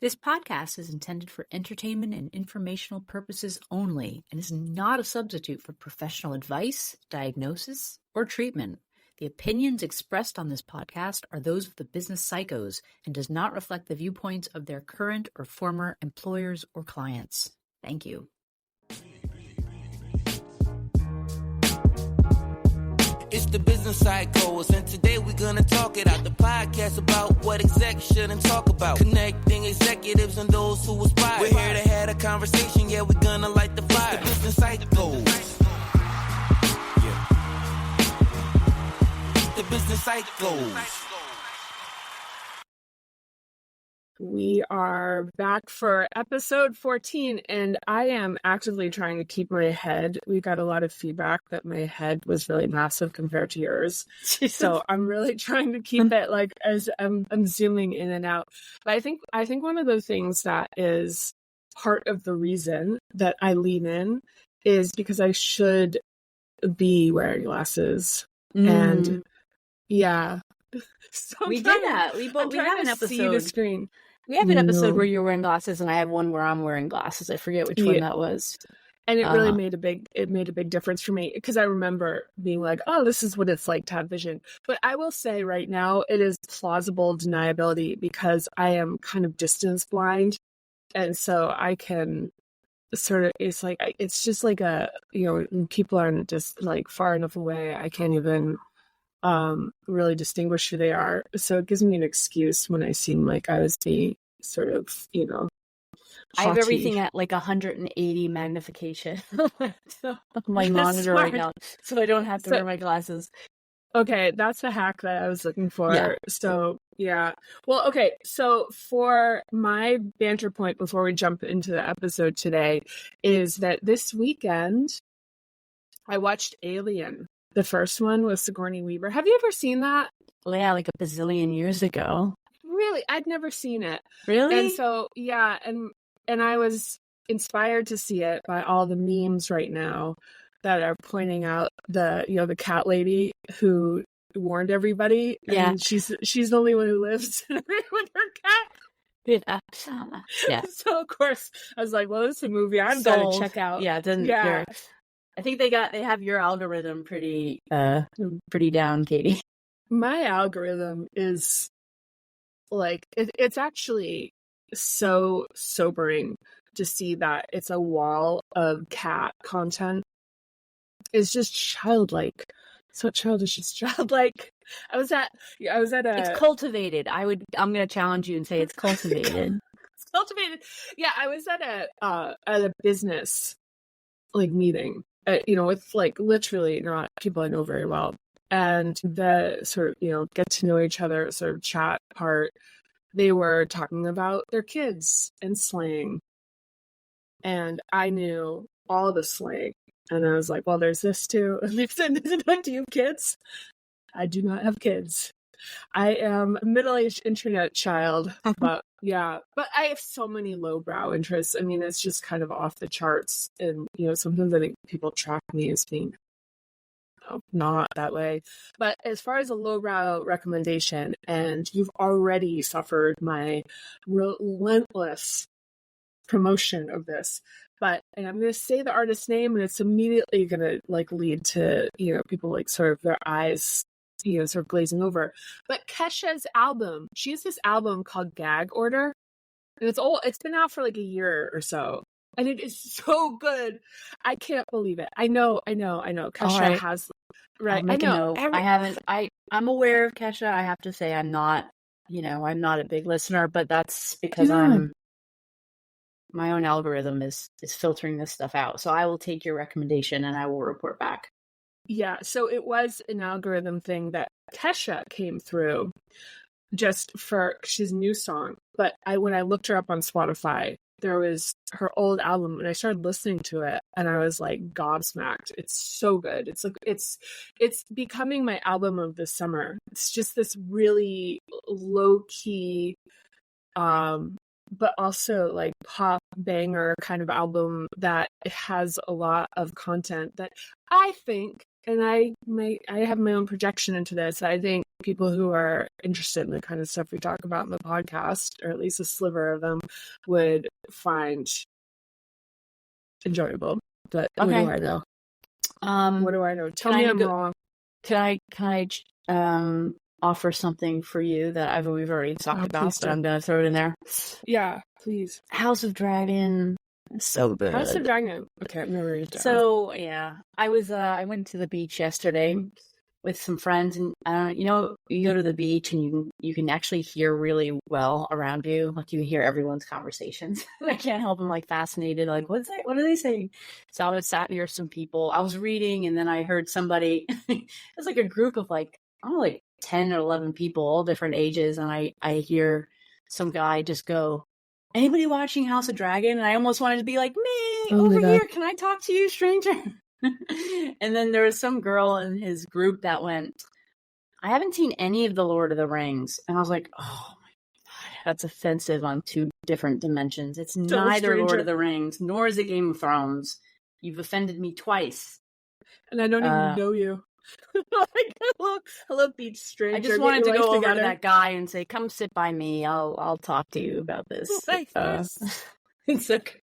This podcast is intended for entertainment and informational purposes only and is not a substitute for professional advice, diagnosis, or treatment. The opinions expressed on this podcast are those of the business psychos and does not reflect the viewpoints of their current or former employers or clients. Thank you. It's the business psychos, and today we're gonna talk it out. The podcast about what execs shouldn't talk about. Connecting executives and those who aspire. We're here to have a conversation, yeah, we're gonna light the fire. It's the business psychos. Yeah. The business psychos. We are back for episode 14, and I am actively trying to keep my head. We got a lot of feedback that my head was really massive compared to yours. So I'm really trying to keep it like as I'm zooming in and out. But I think one of the things that is part of the reason that I lean in is because I should be wearing glasses. And yeah. So we did that. We have an episode. See the screen. We have an episode where you're wearing glasses, and I have one where I'm wearing glasses. I forget which one that was. And it really made a big difference for me because I remember being like, "Oh, this is what it's like to have vision." But I will say right now, it is plausible deniability because I am kind of distance blind, and so I can sort of. It's just like people aren't just like far enough away. I can't even really distinguish who they are. So it gives me an excuse when I seem like I was being sort of, I have everything at like 180 magnification so, on my monitor right now, so I don't have to wear my glasses. Okay, that's the hack that I was looking for. Yeah. So, yeah. Well, okay, so for my banter point before we jump into the episode today is that this weekend I watched Alien. The first one was Sigourney Weaver. Have you ever seen that? Yeah, like a bazillion years ago. Really? I'd never seen it. Really? And so, yeah, and I was inspired to see it by all the memes right now that are pointing out the cat lady who warned everybody. Yeah. And she's the only one who lives with her cat. Yeah. So, of course, I was like, well, this is a movie I'm going to check out. Yeah, it doesn't. Yeah. I think they have your algorithm pretty down, Katie. My algorithm is like it's actually so sobering to see that it's a wall of cat content. It's just childlike. So childish, it's childlike. I was at a. It's cultivated. I'm going to challenge you and say it's cultivated. It's cultivated. Yeah, I was at a business meeting. With literally not people I know very well, and the sort of get to know each other sort of chat part, they were talking about their kids and slang, and I knew all the slang, and I was like, well, there's this too, and they said, do you have kids? I do not have kids. I am a middle-aged internet child, but yeah, but I have so many lowbrow interests. I mean, it's just kind of off the charts. And, sometimes I think people track me as being not that way. But as far as a lowbrow recommendation, and you've already suffered my relentless promotion of this, and I'm going to say the artist's name, and it's immediately going to lead to, people sort of their eyes sort of glazing over. But Kesha's album, she has this album called Gag Order, and it's been out for like a year or so, and it is so good. I can't believe it. I know Kesha has right. I know. I'm aware of Kesha. I have to say I'm not a big listener, but that's because my own algorithm is filtering this stuff out. So I will take your recommendation and I will report back. Yeah, so it was an algorithm thing that Kesha came through just for she's a new song. But when I looked her up on Spotify, there was her old album, and I started listening to it, and I was like gobsmacked. It's so good. It's becoming my album of the summer. It's just this really low key, but also like pop banger kind of album that has a lot of content that I think and I have my own projection into this. I think people who are interested in the kind of stuff we talk about in the podcast, or at least a sliver of them, would find enjoyable. But what do I know? What do I know? Tell me I'm wrong. Can I offer something for you that we've already talked about, but I'm gonna throw it in there. Yeah, please. House of Dragon. So good. House of Dragon. Okay, I'm gonna read it down. So yeah, I went to the beach yesterday with some friends, and you know, you go to the beach and you can actually hear really well around you. Like, you can hear everyone's conversations. I can't help. I'm like fascinated. Like, what are they saying? So I was sat near some people. I was reading, and then I heard somebody. It was like a group of like, I don't know, like 10 or 11 people, all different ages, and I hear some guy just go, "Anybody watching House of Dragon?" And I almost wanted to be like, "Me, over here, can I talk to you, stranger?" And then there was some girl in his group that went, "I haven't seen any of the Lord of the Rings." And I was like, "Oh my God, that's offensive on two different dimensions. It's neither Lord of the Rings, nor is it Game of Thrones. You've offended me twice. And I don't even know you." Like, hello, beach stranger. I just wanted to go over to that guy and say, "Come sit by me. I'll talk to you about this." It's like,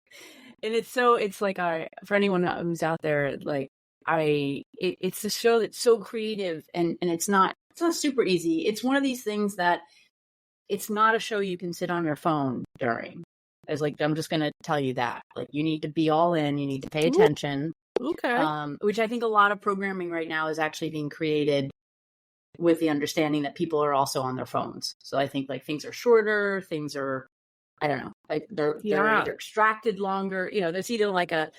and it's like, for anyone who's out there, like, it's a show that's so creative, and it's not super easy. It's one of these things that it's not a show you can sit on your phone during. It's like, I'm just going to tell you that, like, you need to be all in, you need to pay attention. Okay. Which I think a lot of programming right now is actually being created with the understanding that people are also on their phones. So I think, like, things are shorter, things are, I don't know, like they're either extracted longer. You know, there's either like an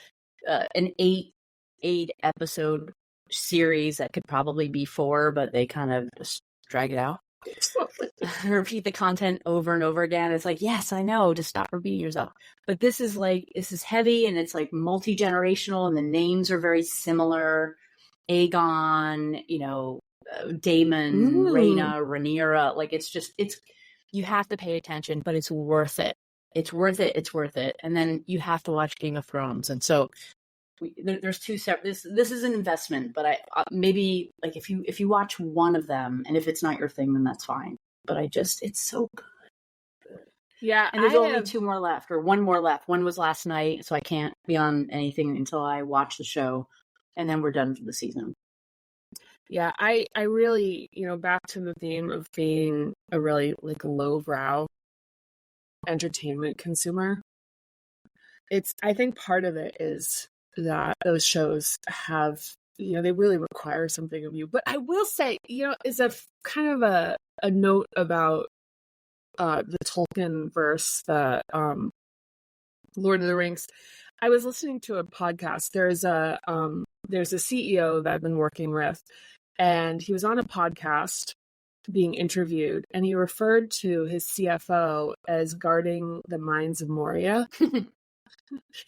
eight episode series that could probably be 4, but they kind of just drag it out. Repeat the content over and over again. It's like, yes, I know, just stop repeating yourself. But this is heavy, and it's like multi-generational, and the names are very similar. Aegon, you know, Daemon, Rhaena, Rhaenyra. Like, it's you have to pay attention, but it's worth it. It's worth it. And then you have to watch Game of Thrones. And so there's two separate. This is an investment, but maybe, like, if you watch one of them, and if it's not your thing, then that's fine. But it's so good. Yeah, and there's only 2 more left, or 1 more left. One was last night, so I can't be on anything until I watch the show, and then we're done for the season. Yeah, I really, you know, back to the theme of being a really, like, lowbrow entertainment consumer. I think part of it is that those shows have, you know, they really require something of you. But I will say, you know, is a kind of a note about the Tolkien verse, the Lord of the Rings. I was listening to a podcast. There's a CEO that I've been working with, and he was on a podcast being interviewed, and he referred to his CFO as guarding the mines of Moria.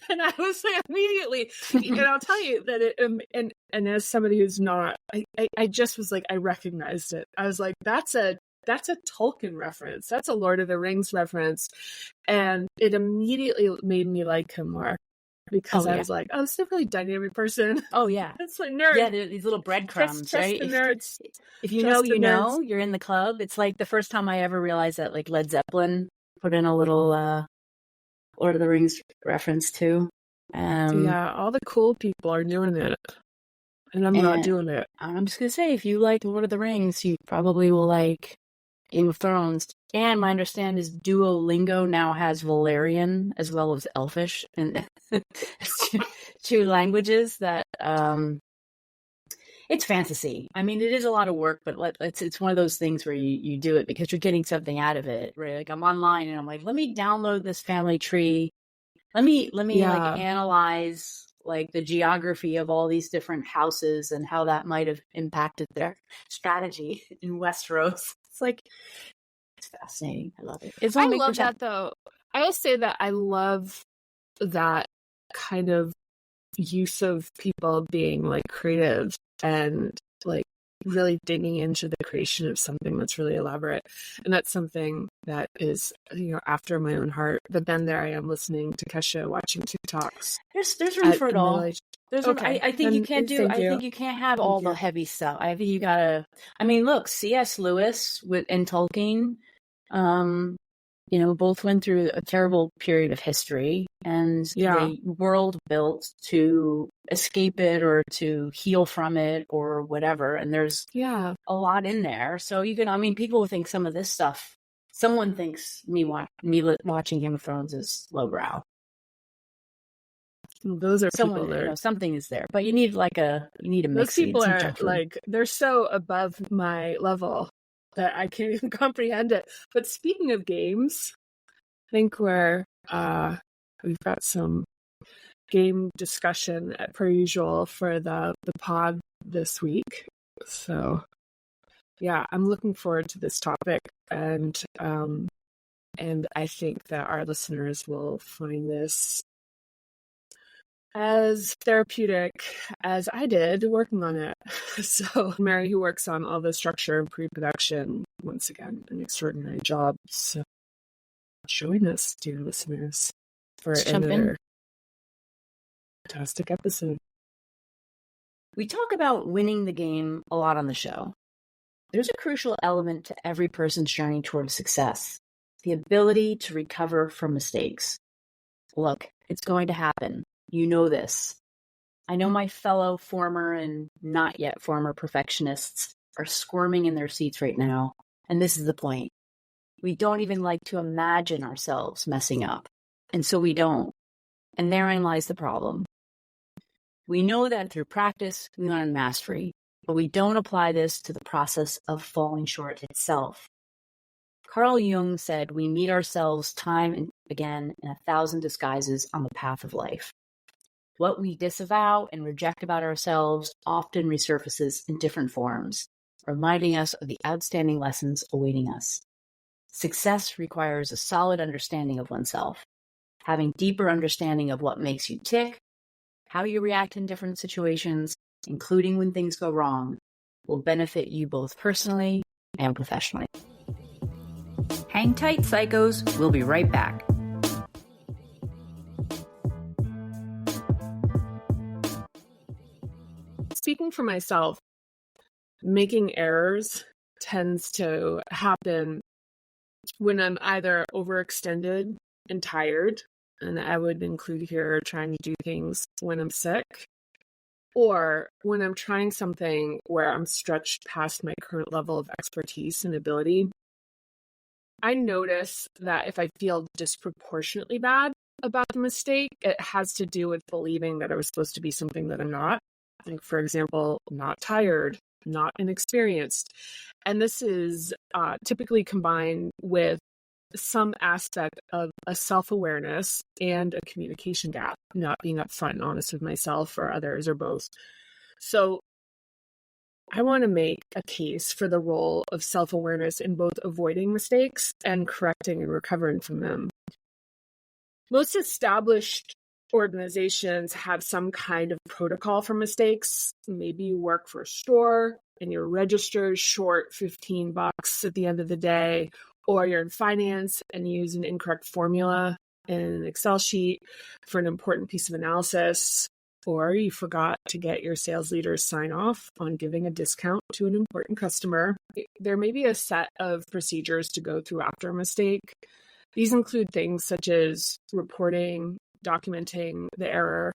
And I was like, immediately, and I'll tell you that and as somebody who's not, I just was like, I recognized it. I was like, that's a Tolkien reference. That's a Lord of the Rings reference. And it immediately made me like him more, because I was like, oh, this is a really dynamic person. Oh, yeah. It's like nerds. Yeah, these little breadcrumbs, right? The nerds. If you know, you know, you're in the club. It's like the first time I ever realized that, like, Led Zeppelin put in a little Lord of the Rings reference too. Yeah, all the cool people are doing it, and I'm not doing it. I'm just gonna say, if you like Lord of the Rings, you probably will like Game of Thrones. And my understanding is Duolingo now has Valerian as well as Elfish, and two languages that it's fantasy. I mean, it is a lot of work, but it's one of those things where you do it because you're getting something out of it, right? Like, I'm online and I'm like, let me download this family tree. Let me like analyze, like, the geography of all these different houses and how that might have impacted their strategy in Westeros. It's like, it's fascinating. I love it. I love that, though. I will say that I love that kind of use of people being, like, creative and, like, really digging into the creation of something that's really elaborate. And that's something that is, after my own heart. But then there I am listening to Kesha, watching TikToks. There's room for it all. There's room. Okay. I think you can't I think you can't have all the heavy stuff. I think you gotta. I mean, look, C.S. Lewis and Tolkien, both went through a terrible period of history, and the world built to escape it or to heal from it or whatever. And there's a lot in there. So people think some of this stuff. Someone thinks me watching Game of Thrones is lowbrow. Those are people that something is there, but you need a mix. Those people are they're so above my level that I can't even comprehend it. But speaking of games, I think we've got some game discussion per usual for the pod this week. So yeah, I'm looking forward to this topic, and I think that our listeners will find this as therapeutic as I did working on it. So Mary, who works on all the structure and pre-production, once again, an extraordinary job. So join us, dear listeners, for another fantastic episode. We talk about winning the game a lot on the show. There's a crucial element to every person's journey toward success: the ability to recover from mistakes. Look, it's going to happen. You know this. I know my fellow former and not yet former perfectionists are squirming in their seats right now, and this is the point. We don't even like to imagine ourselves messing up, and so we don't. And therein lies the problem. We know that through practice, we learn mastery, but we don't apply this to the process of falling short itself. Carl Jung said we meet ourselves time and again in 1,000 disguises on the path of life. What we disavow and reject about ourselves often resurfaces in different forms, reminding us of the outstanding lessons awaiting us. Success requires a solid understanding of oneself. Having deeper understanding of what makes you tick, how you react in different situations, including when things go wrong, will benefit you both personally and professionally. Hang tight, psychos. We'll be right back. Speaking for myself, making errors tends to happen when I'm either overextended and tired, and I would include here trying to do things when I'm sick, or when I'm trying something where I'm stretched past my current level of expertise and ability. I notice that if I feel disproportionately bad about the mistake, it has to do with believing that I was supposed to be something that I'm not. Like, for example, not tired, not inexperienced. And this is typically combined with some aspect of a self-awareness and a communication gap, not being upfront and honest with myself or others or both. So I want to make a case for the role of self-awareness in both avoiding mistakes and correcting and recovering from them. Most established organizations have some kind of protocol for mistakes. Maybe you work for a store and you're registered short $15 at the end of the day, or you're in finance and you use an incorrect formula in an Excel sheet for an important piece of analysis, or you forgot to get your sales leaders sign off on giving a discount to an important customer. There may be a set of procedures to go through after a mistake. These include things such as reporting, documenting the error,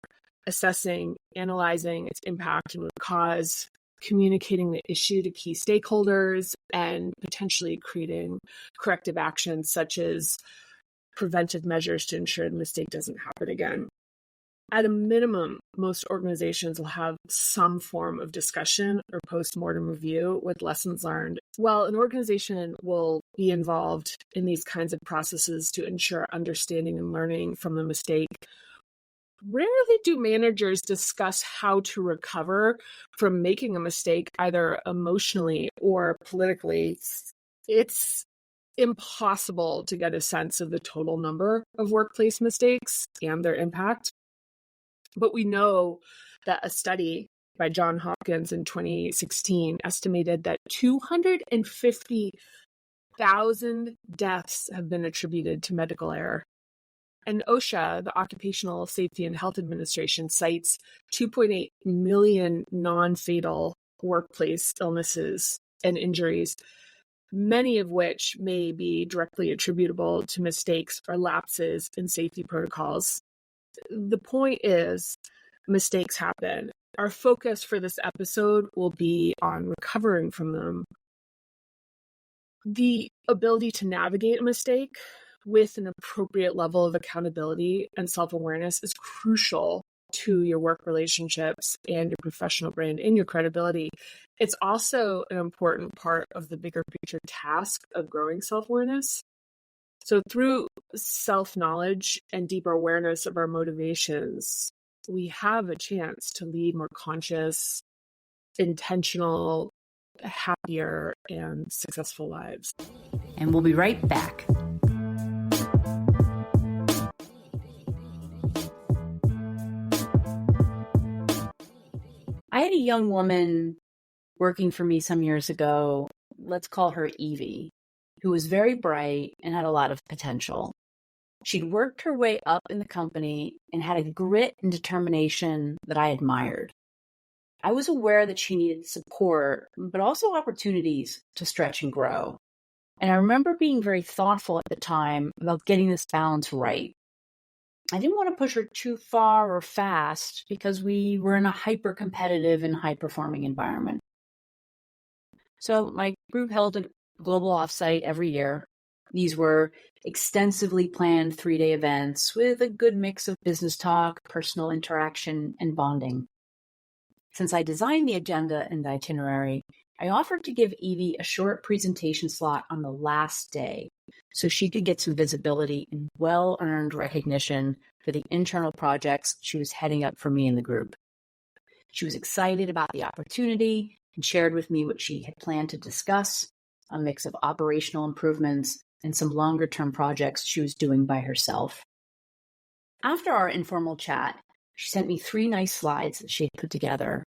assessing, analyzing its impact and root cause, communicating the issue to key stakeholders, and potentially creating corrective actions such as preventive measures to ensure the mistake doesn't happen again. At a minimum, most organizations will have some form of discussion or post-mortem review with lessons learned. Well, an organization will be involved in these kinds of processes to ensure understanding and learning from the mistake. Rarely do managers discuss how to recover from making a mistake, either emotionally or politically. It's impossible to get a sense of the total number of workplace mistakes and their impact. But we know that a study by Johns Hopkins in 2016 estimated that 250,000 deaths have been attributed to medical error. And OSHA, the Occupational Safety and Health Administration, cites 2.8 million non-fatal workplace illnesses and injuries, many of which may be directly attributable to mistakes or lapses in safety protocols. The point is, mistakes happen. Our focus for this episode will be on recovering from them. The ability to navigate a mistake with an appropriate level of accountability and self-awareness is crucial to your work relationships and your professional brand and your credibility. It's also an important part of the bigger picture task of growing self-awareness. So through self-knowledge and deeper awareness of our motivations, we have a chance to lead more conscious, intentional, happier, and successful lives. And we'll be right back. I had a young woman working for me some years ago, let's call her Evie, who was very bright and had a lot of potential. She'd worked her way up in the company and had a grit and determination that I admired. I was aware that she needed support, but also opportunities to stretch and grow. And I remember being very thoughtful at the time about getting this balance right. I didn't want to push her too far or fast because we were in a hyper-competitive and high-performing environment. So my group held a global offsite every year. These were extensively planned 3-day events with a good mix of business talk, personal interaction, and bonding. Since I designed the agenda and the itinerary, I offered to give Evie a short presentation slot on the last day so she could get some visibility and well-earned recognition for the internal projects she was heading up for me and the group. She was excited about the opportunity and shared with me what she had planned to discuss, a mix of operational improvements and some longer-term projects she was doing by herself. After our informal chat, she sent me 3 nice slides that she had put together.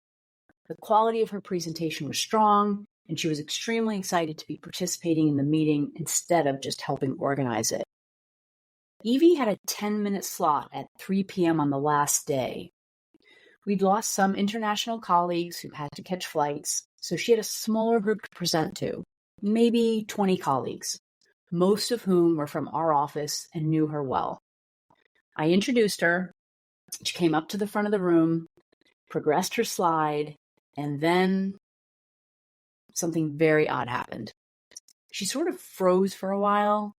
The quality of her presentation was strong, and she was extremely excited to be participating in the meeting instead of just helping organize it. Evie had a 10-minute slot at 3 p.m. on the last day. We'd lost some international colleagues who had to catch flights, so she had a smaller group to present to, maybe 20 colleagues, most of whom were from our office and knew her well. I introduced her. She came up to the front of the room, progressed her slide, and then something very odd happened. She sort of froze for a while,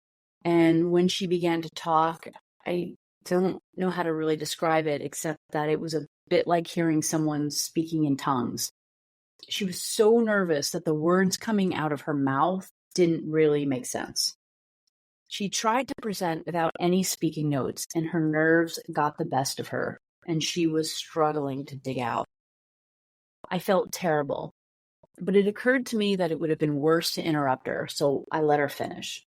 and when she began to talk, I don't know how to really describe it, except that it was a bit like hearing someone speaking in tongues. She was so nervous that the words coming out of her mouth didn't really make sense. She tried to present without any speaking notes, and her nerves got the best of her, and she was struggling to dig out. I felt terrible, but it occurred to me that it would have been worse to interrupt her, so I let her finish.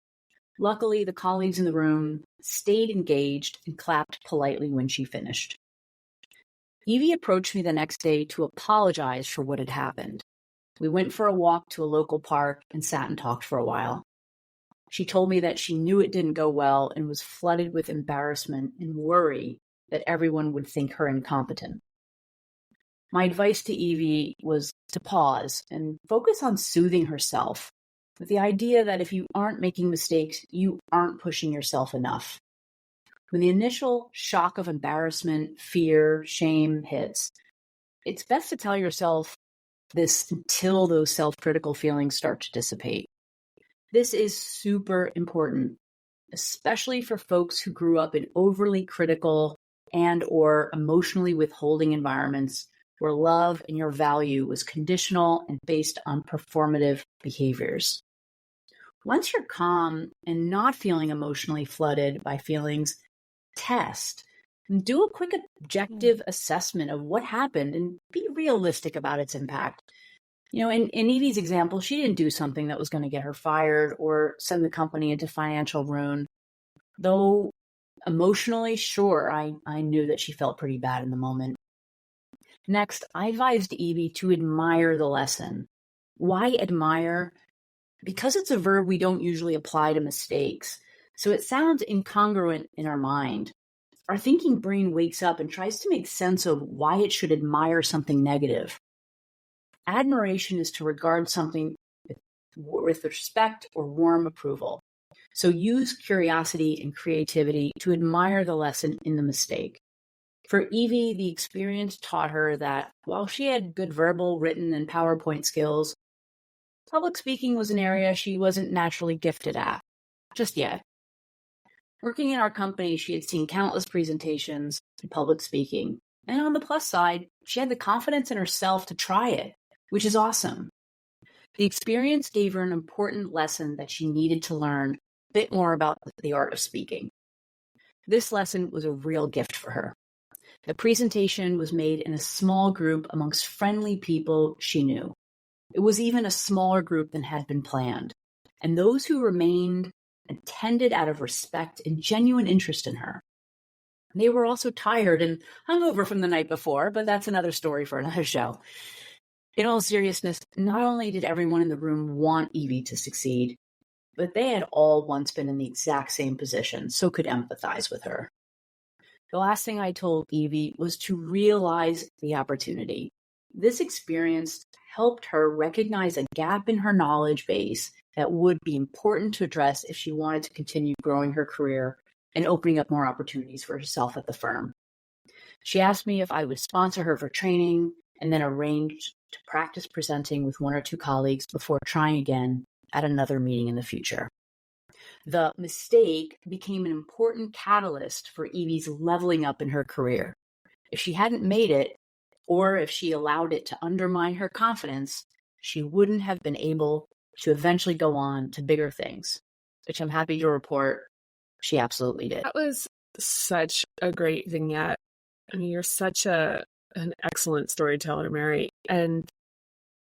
Luckily, the colleagues in the room stayed engaged and clapped politely when she finished. Evie approached me the next day to apologize for what had happened. We went for a walk to a local park and sat and talked for a while. She told me that she knew it didn't go well and was flooded with embarrassment and worry that everyone would think her incompetent. My advice to Evie was to pause and focus on soothing herself with the idea that if you aren't making mistakes, you aren't pushing yourself enough. When the initial shock of embarrassment, fear, shame hits, it's best to tell yourself this until those self-critical feelings start to dissipate. This is super important, especially for folks who grew up in overly critical and or emotionally withholding environments where love and your value was conditional and based on performative behaviors. Once you're calm and not feeling emotionally flooded by feelings, test and do a quick objective assessment of what happened and be realistic about its impact. In Evie's example, she didn't do something that was going to get her fired or send the company into financial ruin. Though emotionally, sure, I knew that she felt pretty bad in the moment. Next, I advised Evie to admire the lesson. Why admire? Because it's a verb we don't usually apply to mistakes, so it sounds incongruent in our mind. Our thinking brain wakes up and tries to make sense of why it should admire something negative. Admiration is to regard something with respect or warm approval. So use curiosity and creativity to admire the lesson in the mistake. For Evie, the experience taught her that while she had good verbal, written, and PowerPoint skills, public speaking was an area she wasn't naturally gifted at, just yet. Working in our company, she had seen countless presentations in public speaking. And on the plus side, she had the confidence in herself to try it, which is awesome. The experience gave her an important lesson that she needed to learn a bit more about the art of speaking. This lesson was a real gift for her. The presentation was made in a small group amongst friendly people she knew. It was even a smaller group than had been planned. And those who remained attended out of respect and genuine interest in her. They were also tired and hungover from the night before, but that's another story for another show. In all seriousness, not only did everyone in the room want Evie to succeed, but they had all once been in the exact same position, so could empathize with her. The last thing I told Evie was to realize the opportunity. This experience helped her recognize a gap in her knowledge base that would be important to address if she wanted to continue growing her career and opening up more opportunities for herself at the firm. She asked me if I would sponsor her for training and then arranged to practice presenting with one or two colleagues before trying again at another meeting in the future. The mistake became an important catalyst for Evie's leveling up in her career. If she hadn't made it, or if she allowed it to undermine her confidence, she wouldn't have been able to eventually go on to bigger things, which I'm happy to report she absolutely did. That was such a great vignette. I mean, you're such an excellent storyteller, Mary, and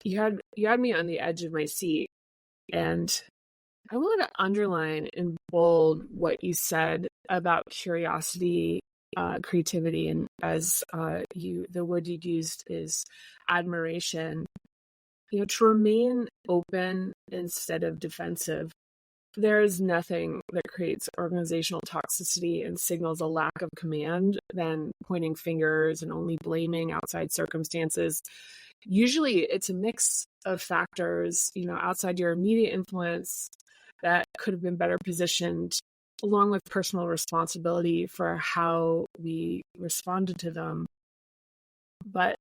you had me on the edge of my seat. And I want to underline in bold what you said about curiosity, creativity, and as the word you used is admiration. To remain open instead of defensive. There is nothing that creates organizational toxicity and signals a lack of command than pointing fingers and only blaming outside circumstances. Usually it's a mix of factors, outside your immediate influence that could have been better positioned, along with personal responsibility for how we responded to them. But,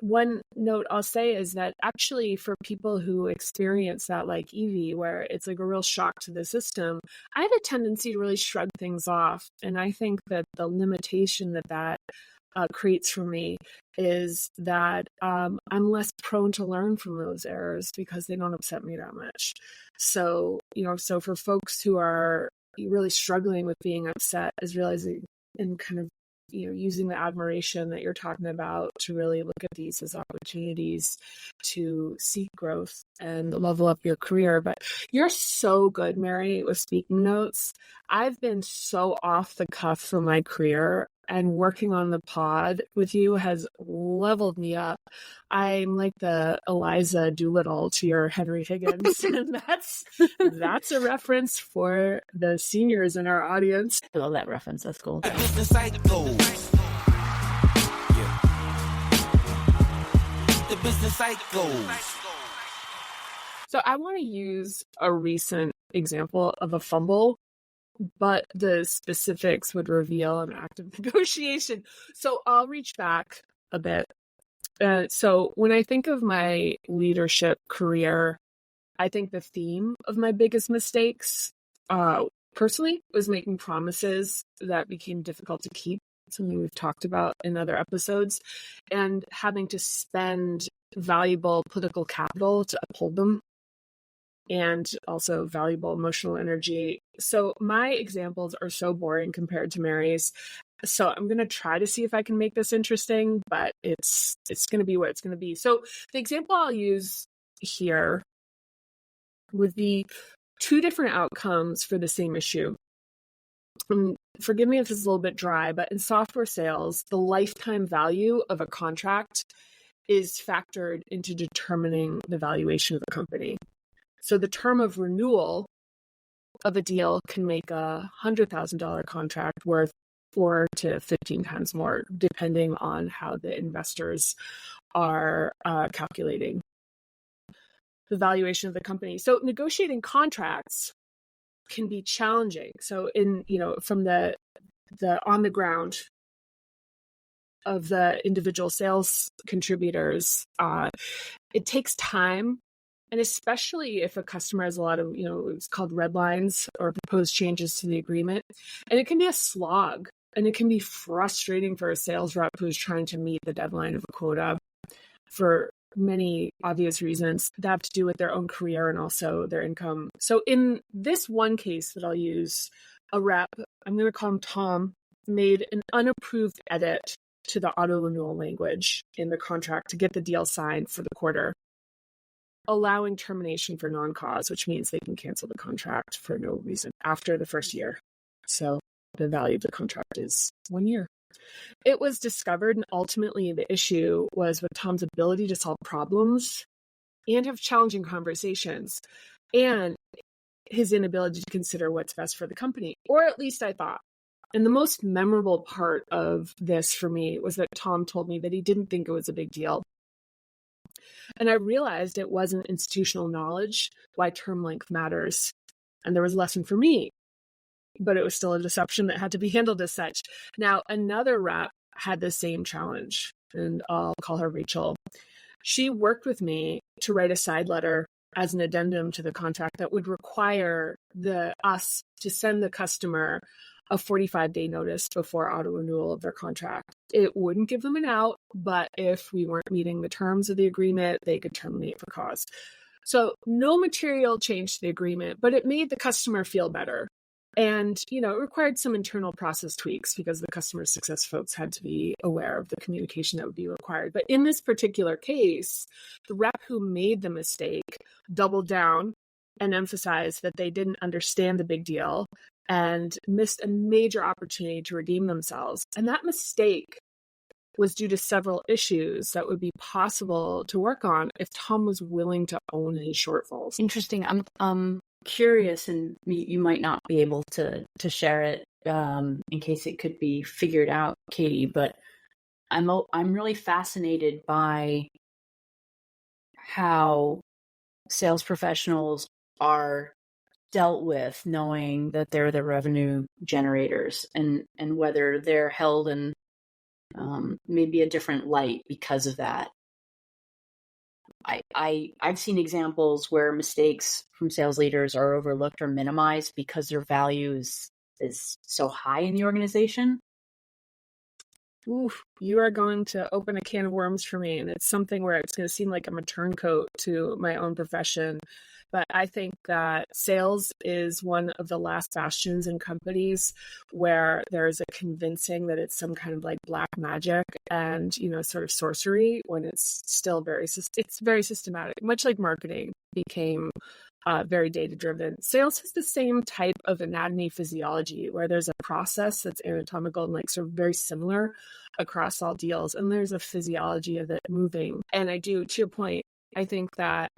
one note I'll say is that actually for people who experience that like Evie, where it's like a real shock to the system, I have a tendency to really shrug things off. And I think that the limitation that creates for me is that I'm less prone to learn from those errors because they don't upset me that much. So, so for folks who are really struggling with being upset is realizing and kind of using the admiration that you're talking about to really look at these as opportunities to seek growth and level up your career. But you're so good, Mary, with speaking notes. I've been so off the cuff for my career, and working on the pod with you has leveled me up. I'm like the Eliza Doolittle to your Henry Higgins. And that's a reference for the seniors in our audience. I love that reference. That's cool. Business cycles. Yeah. The business cycles. So I want to use a recent example of a fumble, but the specifics would reveal an active negotiation. So I'll reach back a bit. So when I think of my leadership career, I think the theme of my biggest mistakes, personally, was making promises that became difficult to keep, something we've talked about in other episodes, and having to spend valuable political capital to uphold them, and also valuable emotional energy. So my examples are so boring compared to Mary's. So I'm going to try to see if I can make this interesting, but it's going to be what it's going to be. So the example I'll use here would be two different outcomes for the same issue. Forgive me if this is a little bit dry, but in software sales, the lifetime value of a contract is factored into determining the valuation of the company. So the term of renewal of a deal can make a $100,000 contract worth 4 to 15 times more, depending on how the investors are calculating the valuation of the company. So negotiating contracts can be challenging. So from the on the ground of the individual sales contributors, it takes time. And especially if a customer has a lot of, it's called red lines or proposed changes to the agreement. And it can be a slog, and it can be frustrating for a sales rep who's trying to meet the deadline of a quota for many obvious reasons that have to do with their own career and also their income. So in this one case that I'll use, a rep, I'm going to call him Tom, made an unapproved edit to the auto renewal language in the contract to get the deal signed for the quarter, allowing termination for non-cause, which means they can cancel the contract for no reason after the first year. So the value of the contract is 1 year. It was discovered, and ultimately the issue was with Tom's ability to solve problems and have challenging conversations, and his inability to consider what's best for the company, or at least I thought. And the most memorable part of this for me was that Tom told me that he didn't think it was a big deal. And I realized it wasn't institutional knowledge why term length matters. And there was a lesson for me, but it was still a deception that had to be handled as such. Now, another rep had the same challenge, and I'll call her Rachel. She worked with me to write a side letter as an addendum to the contract that would require us to send the customer a 45-day notice before auto renewal of their contract. It wouldn't give them an out, but if we weren't meeting the terms of the agreement, they could terminate for cause. So no material change to the agreement, but it made the customer feel better. And, it required some internal process tweaks because the customer success folks had to be aware of the communication that would be required. But in this particular case, the rep who made the mistake doubled down and emphasized that they didn't understand the big deal and missed a major opportunity to redeem themselves. And that mistake was due to several issues that would be possible to work on if Tom was willing to own his shortfalls. Interesting. I'm curious, and you might not be able to share it in case it could be figured out, Katie, but I'm really fascinated by how sales professionals are dealt with, knowing that they're the revenue generators, and whether they're held in maybe a different light because of that. I've seen examples where mistakes from sales leaders are overlooked or minimized because their value is so high in the organization. Ooh, you are going to open a can of worms for me, and it's something where it's going to seem like I'm a turncoat to my own profession. But I think that sales is one of the last bastions in companies where there's a convincing that it's some kind of like black magic and, sort of sorcery, when it's still very systematic, much like marketing became very data-driven. Sales has the same type of anatomy physiology where there's a process that's anatomical and like sort of very similar across all deals. And there's a physiology of it moving. And I do, to your point, I think that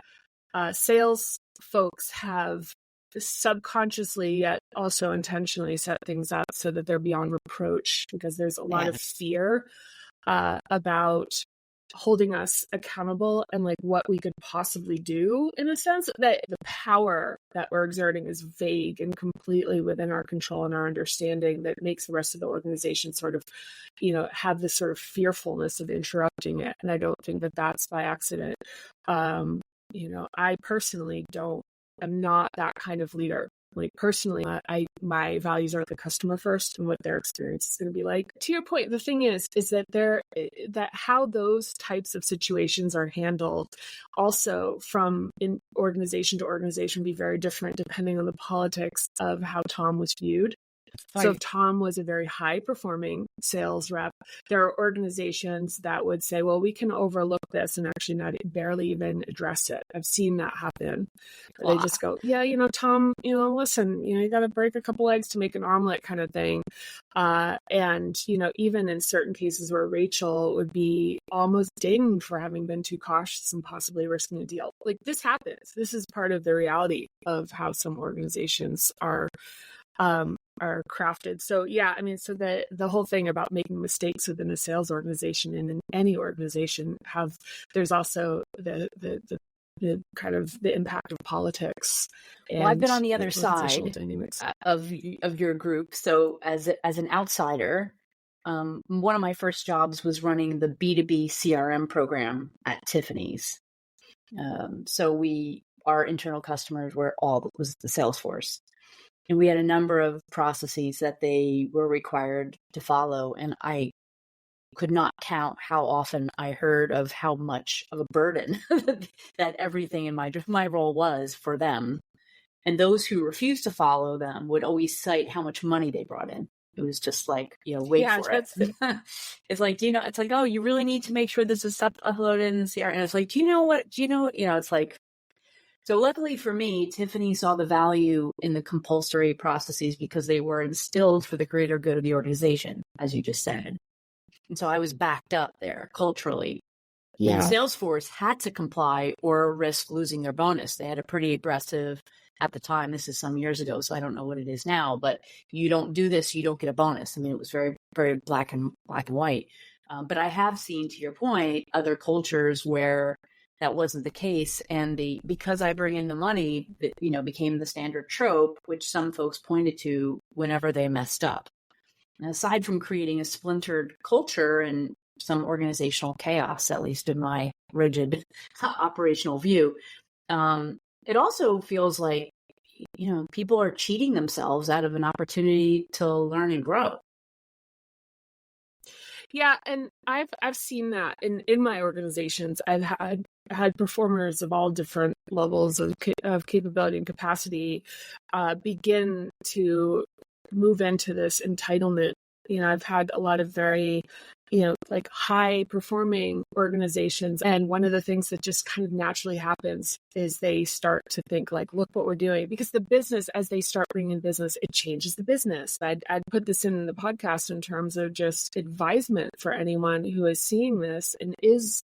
sales folks have subconsciously yet also intentionally set things up so that they're beyond reproach, because there's a lot of fear about holding us accountable and like what we could possibly do, in a sense that the power that we're exerting is vague and completely within our control and our understanding, that makes the rest of the organization sort of, have this sort of fearfulness of interrupting it. And I don't think that that's by accident. I personally am not that kind of leader. Like personally, my values are the customer first and what their experience is going to be like. To your point, the thing is that how those types of situations are handled also from in organization to organization be very different depending on the politics of how Tom was viewed. So if Tom was a very high performing sales rep, there are organizations that would say, well, we can overlook this and actually not barely even address it. I've seen that happen. They just go, yeah, Tom, listen, you got to break a couple eggs to make an omelet kind of thing. And, even in certain cases where Rachel would be almost dinged for having been too cautious and possibly risking a deal. Like, this happens. This is part of the reality of how some organizations are crafted. So yeah, so the whole thing about making mistakes within a sales organization and in any organization there's also the kind of the impact of politics. And I've been on the other side dynamics of your group. So as an outsider, one of my first jobs was running the B2B CRM program at Tiffany's. So our internal customers was the Salesforce. And we had a number of processes that they were required to follow. And I could not count how often I heard of how much of a burden that everything in my role was for them. And those who refused to follow them would always cite how much money they brought in. It was just like, wait for it. It's like, it's like, oh, you really need to make sure this is uploaded in the CRM. And it's like, it's like, so luckily for me, Tiffany saw the value in the compulsory processes because they were instilled for the greater good of the organization, as you just said. And so I was backed up there culturally. Yeah. And Salesforce had to comply or risk losing their bonus. They had a pretty aggressive, at the time, this is some years ago, so I don't know what it is now, but you don't do this, you don't get a bonus. I mean, it was very, very black and white. But I have seen, to your point, other cultures where that wasn't the case. And because I bring in the money, became the standard trope, which some folks pointed to whenever they messed up. And aside from creating a splintered culture and some organizational chaos, at least in my rigid operational view, it also feels like, people are cheating themselves out of an opportunity to learn and grow. Yeah, and I've seen that in my organizations. I've had performers of all different levels of capability and capacity begin to move into this entitlement. I've had a lot of very like high performing organizations, and one of the things that just kind of naturally happens is they start to think like, look what we're doing, because the business, as they start bringing in business, it changes the business. I'd put this in the podcast in terms of just advisement for anyone who is seeing this and is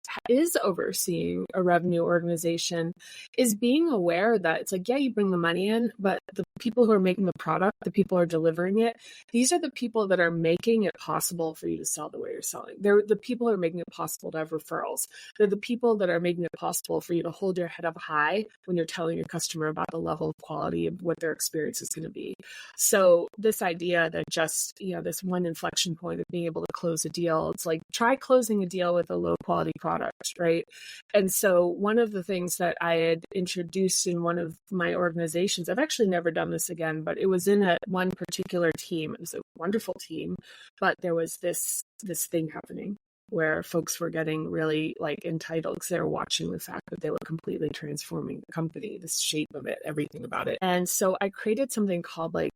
overseeing a revenue organization, is being aware that it's like, yeah, you bring the money in, but the people who are making the product, the people who are delivering it, these are the people that are making it possible for you to sell the way you're selling. They're the people who are making it possible to have referrals. They're the people that are making it possible for you to hold your head up high when you're telling your customer about the level of quality of what their experience is going to be. So this idea that just, this one inflection point of being able to close a deal, it's like, try closing a deal with a low quality product, right? And so one of the things that I had introduced in one of my organizations, I've actually never done this again, but it was in one particular team. It was a wonderful team, but there was this thing happening where folks were getting really like entitled because they were watching the fact that they were completely transforming the company, the shape of it, everything about it. And so I created something called the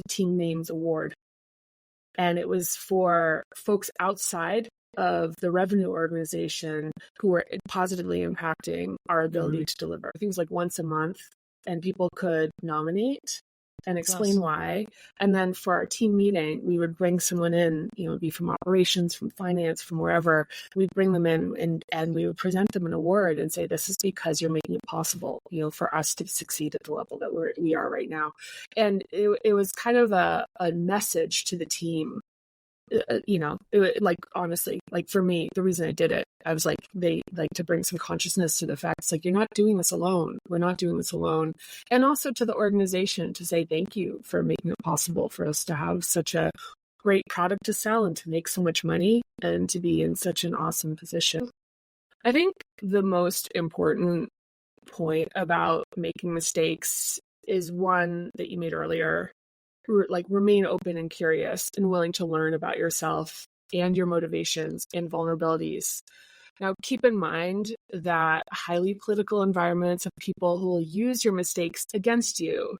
Team Names Award. And it was for folks outside of the revenue organization who were positively impacting our ability to deliver. Things like once a month, and people could nominate and explain why. And then for our team meeting, we would bring someone in, it'd be from operations, from finance, from wherever. We'd bring them in and we would present them an award and say, this is because you're making it possible, for us to succeed at the level that we are right now. And it was kind of a message to the team. Honestly, like for me, the reason I did it, I was like, they like to bring some consciousness to the fact it's like, you're not doing this alone. We're not doing this alone. And also to the organization to say, thank you for making it possible for us to have such a great product to sell and to make so much money and to be in such an awesome position. I think the most important point about making mistakes is one that you made earlier. Remain open and curious and willing to learn about yourself and your motivations and vulnerabilities. Now, keep in mind that highly political environments of people who will use your mistakes against you.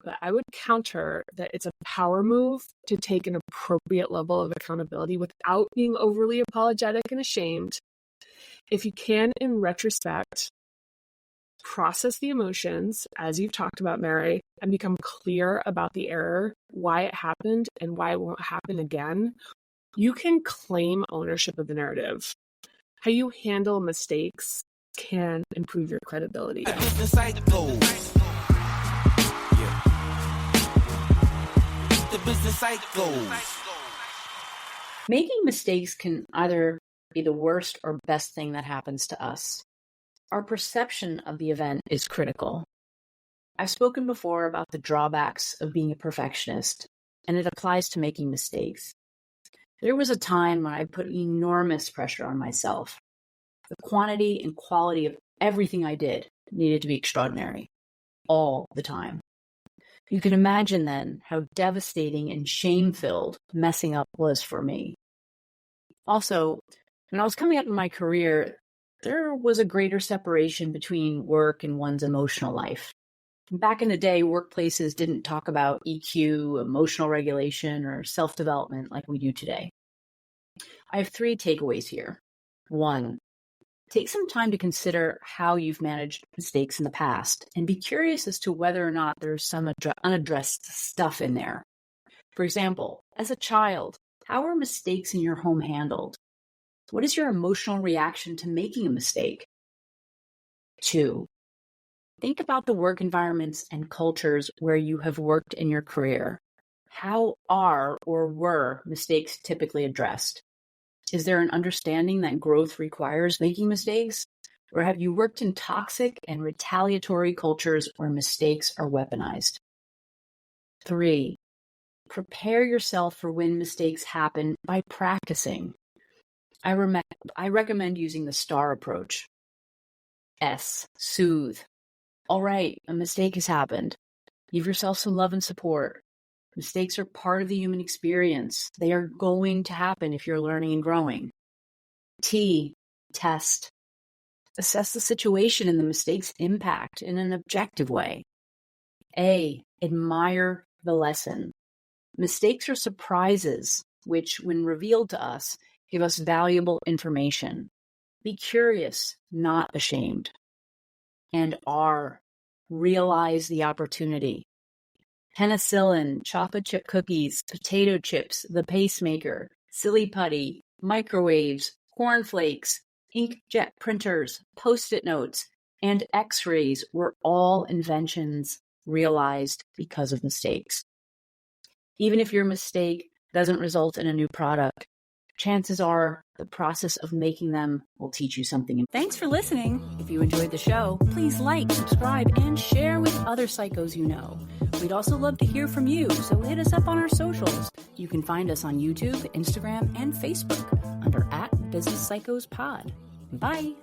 But I would counter that it's a power move to take an appropriate level of accountability without being overly apologetic and ashamed. If you can, in retrospect, process the emotions, as you've talked about, Mary, and become clear about the error, why it happened, and why it won't happen again, you can claim ownership of the narrative. How you handle mistakes can improve your credibility. Business cycles. Yeah. The business cycles. Making mistakes can either be the worst or best thing that happens to us. Our perception of the event is critical. I've spoken before about the drawbacks of being a perfectionist, and it applies to making mistakes. There was a time when I put enormous pressure on myself. The quantity and quality of everything I did needed to be extraordinary, all the time. You can imagine then how devastating and shame-filled messing up was for me. Also, when I was coming up in my career, there was a greater separation between work and one's emotional life. Back in the day, workplaces didn't talk about EQ, emotional regulation, or self-development like we do today. I have 3 takeaways here. 1, take some time to consider how you've managed mistakes in the past and be curious as to whether or not there's some unaddressed stuff in there. For example, as a child, how are mistakes in your home handled? What is your emotional reaction to making a mistake? 2, think about the work environments and cultures where you have worked in your career. How are or were mistakes typically addressed? Is there an understanding that growth requires making mistakes? Or have you worked in toxic and retaliatory cultures where mistakes are weaponized? 3, prepare yourself for when mistakes happen by practicing. I recommend using the STAR approach. S, soothe. All right, a mistake has happened. Give yourself some love and support. Mistakes are part of the human experience. They are going to happen if you're learning and growing. T, test. Assess the situation and the mistake's impact in an objective way. A, admire the lesson. Mistakes are surprises, which, when revealed to us, give us valuable information. Be curious, not ashamed. And R, realize the opportunity. Penicillin, chocolate chip cookies, potato chips, the pacemaker, silly putty, microwaves, cornflakes, inkjet printers, Post-it notes, and X-rays were all inventions realized because of mistakes. Even if your mistake doesn't result in a new product, chances are the process of making them will teach you something. Thanks for listening. If you enjoyed the show, please like, subscribe, and share with other psychos you know. We'd also love to hear from you, so hit us up on our socials. You can find us on YouTube, Instagram, and Facebook under @BusinessPsychosPod. Bye.